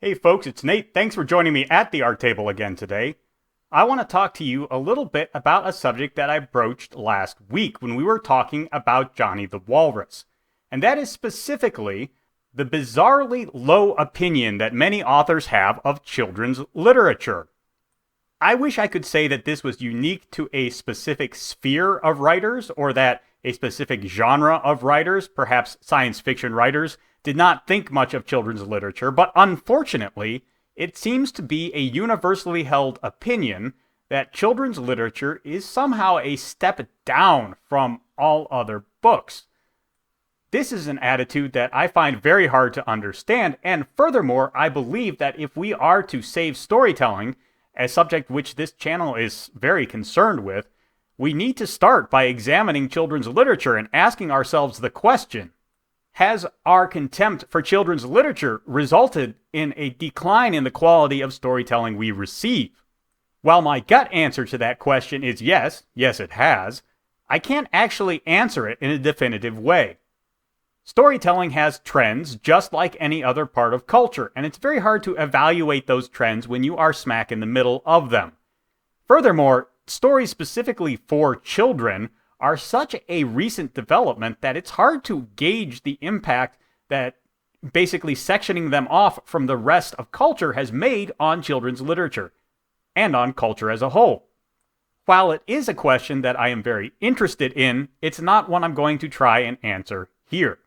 Hey folks, it's Nate. Thanks for joining me at the art table again today. I want to talk to you a little bit about a subject that I broached last week when we were talking about Johnny the Walrus. And that is specifically the bizarrely low opinion that many authors have of children's literature. I wish I could say that this was unique to a specific sphere of writers, or that a specific genre of writers, perhaps science fiction writers, did not think much of children's literature, but unfortunately, it seems to be a universally held opinion that children's literature is somehow a step down from all other books. This is an attitude that I find very hard to understand, and furthermore, I believe that if we are to save storytelling, a subject which this channel is very concerned with, we need to start by examining children's literature and asking ourselves the question: has our contempt for children's literature resulted in a decline in the quality of storytelling we receive? While my gut answer to that question is yes it has, I can't actually answer it in a definitive way. Storytelling has trends just like any other part of culture, and it's very hard to evaluate those trends when you are smack in the middle of them. Furthermore, stories specifically for children are such a recent development that it's hard to gauge the impact that basically sectioning them off from the rest of culture has made on children's literature, and on culture as a whole. While it is a question that I am very interested in, it's not one I'm going to try and answer here.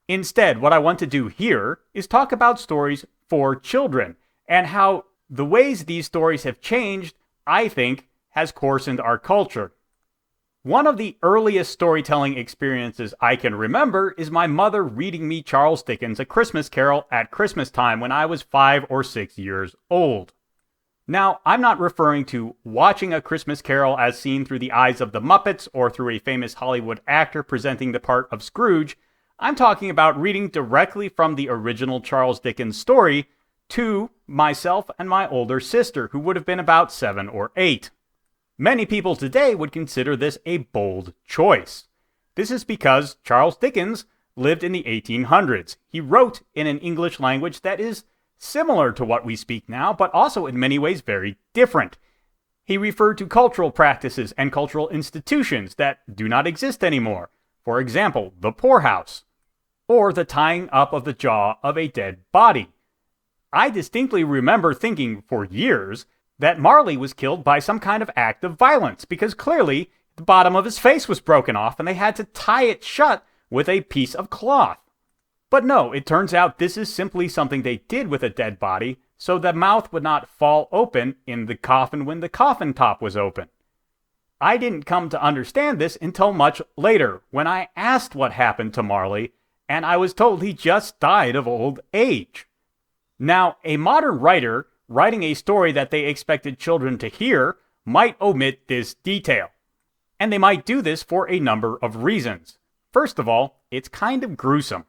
Instead, what I want to do here is talk about stories for children, and how the ways these stories have changed, I think, has coarsened our culture. One of the earliest storytelling experiences I can remember is my mother reading me Charles Dickens' A Christmas Carol at Christmas time when I was 5 or 6 years old. Now, I'm not referring to watching A Christmas Carol as seen through the eyes of the Muppets or through a famous Hollywood actor presenting the part of Scrooge. I'm talking about reading directly from the original Charles Dickens story to myself and my older sister, who would have been about 7 or 8. Many people today would consider this a bold choice. This is because Charles Dickens lived in the 1800s. He wrote in an English language that is similar to what we speak now, but also in many ways very different. He referred to cultural practices and cultural institutions that do not exist anymore. For example, the poorhouse, or the tying up of the jaw of a dead body. I distinctly remember thinking for years that Marley was killed by some kind of act of violence, because clearly the bottom of his face was broken off and they had to tie it shut with a piece of cloth. But no, it turns out this is simply something they did with a dead body so the mouth would not fall open in the coffin when the coffin top was open. I didn't come to understand this until much later, when I asked what happened to Marley, and I was told he just died of old age. Now, a modern writer writing a story that they expected children to hear might omit this detail. And they might do this for a number of reasons. First of all, it's kind of gruesome.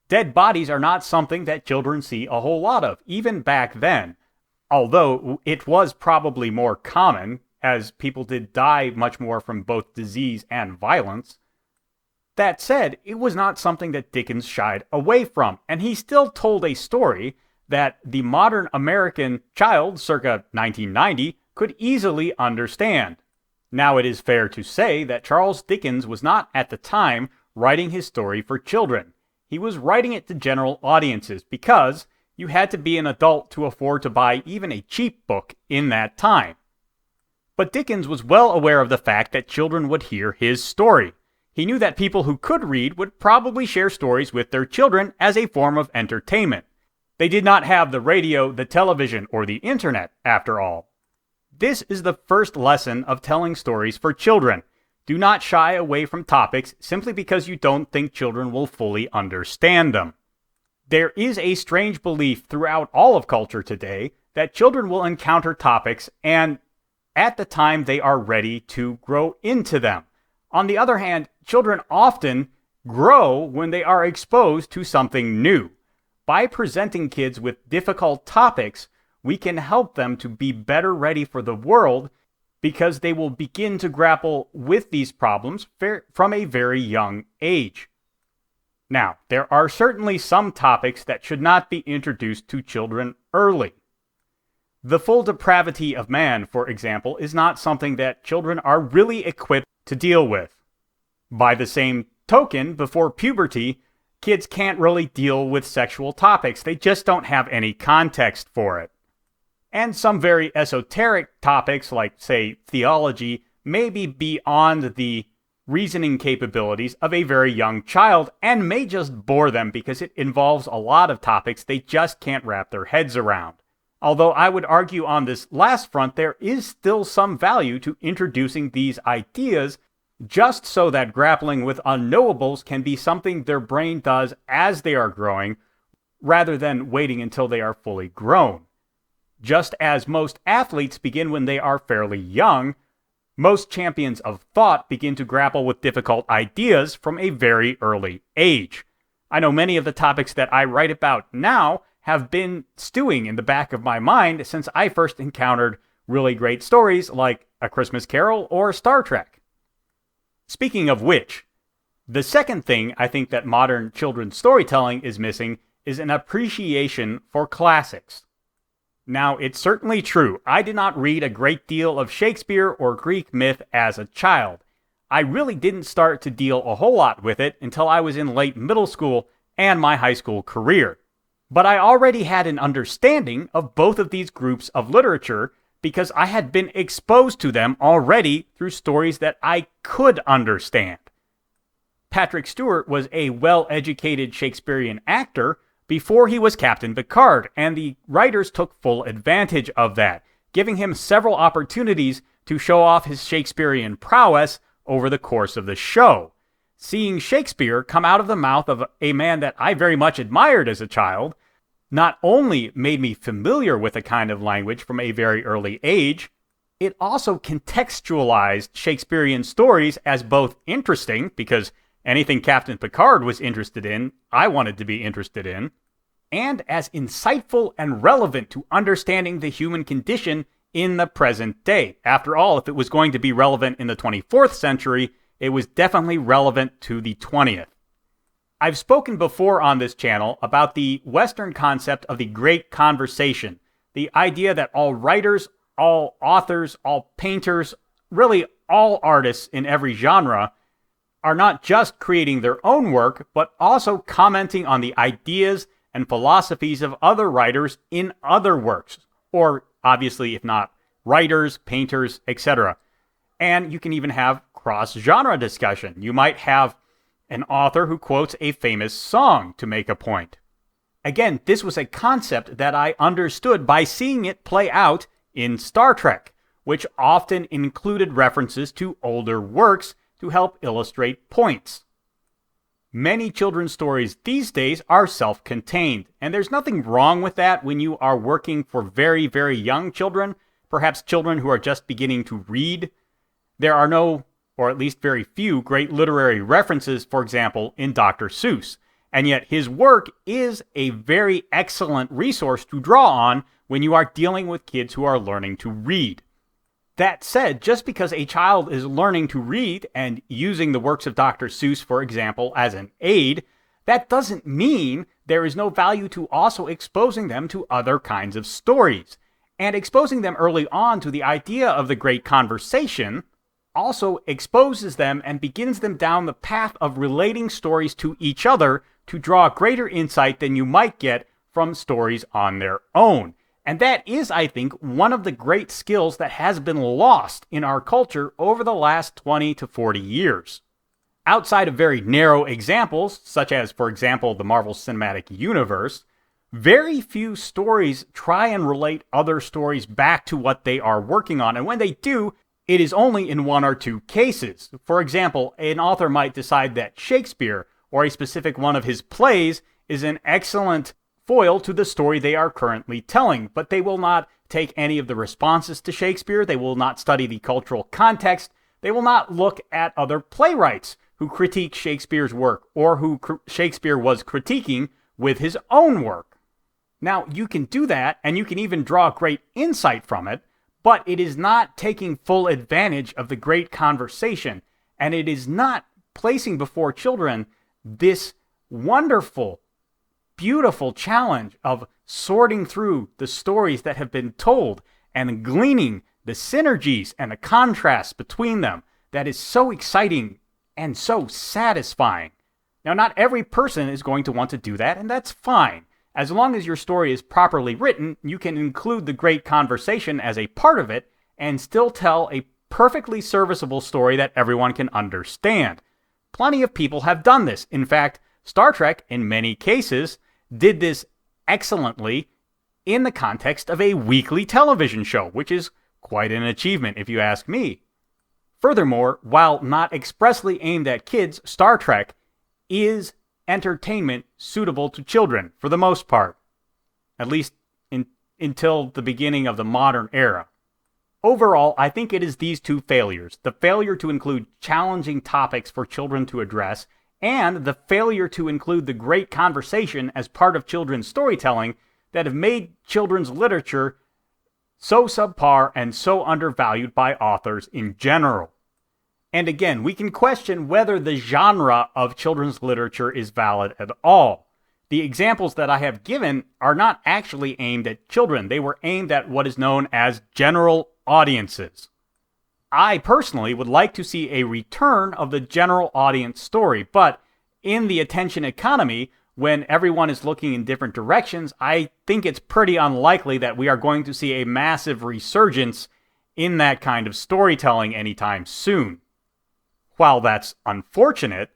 Dead bodies are not something that children see a whole lot of, even back then. Although it was probably more common, as people did die much more from both disease and violence. That said, it was not something that Dickens shied away from, and he still told a story that the modern American child, circa 1990, could easily understand. Now, it is fair to say that Charles Dickens was not, at the time, writing his story for children. He was writing it to general audiences because you had to be an adult to afford to buy even a cheap book in that time. But Dickens was well aware of the fact that children would hear his story. He knew that people who could read would probably share stories with their children as a form of entertainment. They did not have the radio, the television, or the internet, after all. This is the first lesson of telling stories for children. Do not shy away from topics simply because you don't think children will fully understand them. There is a strange belief throughout all of culture today that children will encounter topics and, at the time they are ready, to grow into them. On the other hand, children often grow when they are exposed to something new. By presenting kids with difficult topics, we can help them to be better ready for the world because they will begin to grapple with these problems from a very young age. Now, there are certainly some topics that should not be introduced to children early. The full depravity of man, for example, is not something that children are really equipped to deal with. By the same token, before puberty, kids can't really deal with sexual topics. They just don't have any context for it. And some very esoteric topics, like, say, theology, may be beyond the reasoning capabilities of a very young child and may just bore them because it involves a lot of topics they just can't wrap their heads around. Although I would argue on this last front, there is still some value to introducing these ideas just so that grappling with unknowables can be something their brain does as they are growing, rather than waiting until they are fully grown. Just as most athletes begin when they are fairly young, most champions of thought begin to grapple with difficult ideas from a very early age. I know many of the topics that I write about now have been stewing in the back of my mind since I first encountered really great stories like A Christmas Carol or Star Trek. Speaking of which, the second thing I think that modern children's storytelling is missing is an appreciation for classics. Now, it's certainly true, I did not read a great deal of Shakespeare or Greek myth as a child. I really didn't start to deal a whole lot with it until I was in late middle school and my high school career. But I already had an understanding of both of these groups of literature because I had been exposed to them already through stories that I could understand. Patrick Stewart was a well-educated Shakespearean actor before he was Captain Picard, and the writers took full advantage of that, giving him several opportunities to show off his Shakespearean prowess over the course of the show. Seeing Shakespeare come out of the mouth of a man that I very much admired as a child not only made me familiar with a kind of language from a very early age, it also contextualized Shakespearean stories as both interesting, because anything Captain Picard was interested in, I wanted to be interested in, and as insightful and relevant to understanding the human condition in the present day. After all, if it was going to be relevant in the 24th century, it was definitely relevant to the 20th. I've spoken before on this channel about the Western concept of the Great Conversation, the idea that all writers, all authors, all painters, really all artists in every genre are not just creating their own work, but also commenting on the ideas and philosophies of other writers in other works, or obviously, if not writers, painters, etc. And you can even have cross-genre discussion. You might have an author who quotes a famous song to make a point. Again, this was a concept that I understood by seeing it play out in Star Trek, which often included references to older works to help illustrate points. Many children's stories these days are self-contained, and there's nothing wrong with that when you are working for very, very young children, perhaps children who are just beginning to read. There are no, or at least very few, great literary references, for example, in Dr. Seuss, and yet his work is a very excellent resource to draw on when you are dealing with kids who are learning to read. That said, just because a child is learning to read and using the works of Dr. Seuss, for example, as an aid, that doesn't mean there is no value to also exposing them to other kinds of stories. And exposing them early on to the idea of the Great Conversation also exposes them and begins them down the path of relating stories to each other to draw greater insight than you might get from stories on their own. And that is, I think, one of the great skills that has been lost in our culture over the last 20 to 40 years. Outside of very narrow examples, such as, for example, the Marvel Cinematic Universe, very few stories try and relate other stories back to what they are working on. And when they do, it is only in one or two cases. For example, an author might decide that Shakespeare, or a specific one of his plays, is an excellent foil to the story they are currently telling, but they will not take any of the responses to Shakespeare, they will not study the cultural context, they will not look at other playwrights who critique Shakespeare's work, or who Shakespeare was critiquing with his own work. Now, you can do that, and you can even draw great insight from it, but it is not taking full advantage of the Great Conversation, and it is not placing before children this wonderful, beautiful challenge of sorting through the stories that have been told and gleaning the synergies and the contrasts between them that is so exciting and so satisfying. Now, not every person is going to want to do that, and that's fine. As long as your story is properly written, you can include the great conversation as a part of it and still tell a perfectly serviceable story that everyone can understand. Plenty of people have done this. In fact, Star Trek, in many cases, did this excellently in the context of a weekly television show, which is quite an achievement if you ask me. Furthermore, while not expressly aimed at kids, Star Trek is entertainment suitable to children for the most part, at least until the beginning of the modern era. Overall, I think it is these two failures, the failure to include challenging topics for children to address and the failure to include the great conversation as part of children's storytelling, that have made children's literature so subpar and so undervalued by authors in general. And again, we can question whether the genre of children's literature is valid at all. The examples that I have given are not actually aimed at children. They were aimed at what is known as general audiences. I personally would like to see a return of the general audience story, but in the attention economy, when everyone is looking in different directions, I think it's pretty unlikely that we are going to see a massive resurgence in that kind of storytelling anytime soon. While that's unfortunate,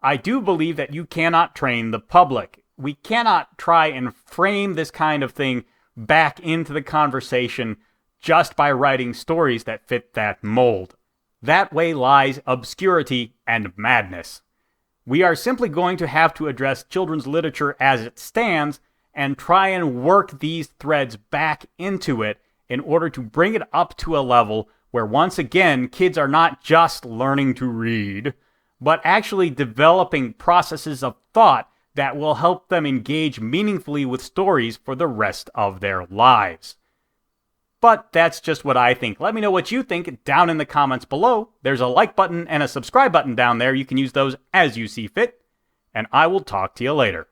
I do believe that you cannot train the public. We cannot try and frame this kind of thing back into the conversation just by writing stories that fit that mold. That way lies obscurity and madness. We are simply going to have to address children's literature as it stands and try and work these threads back into it in order to bring it up to a level where, once again, kids are not just learning to read, but actually developing processes of thought that will help them engage meaningfully with stories for the rest of their lives. But that's just what I think. Let me know what you think down in the comments below. There's a like button and a subscribe button down there. You can use those as you see fit. And I will talk to you later.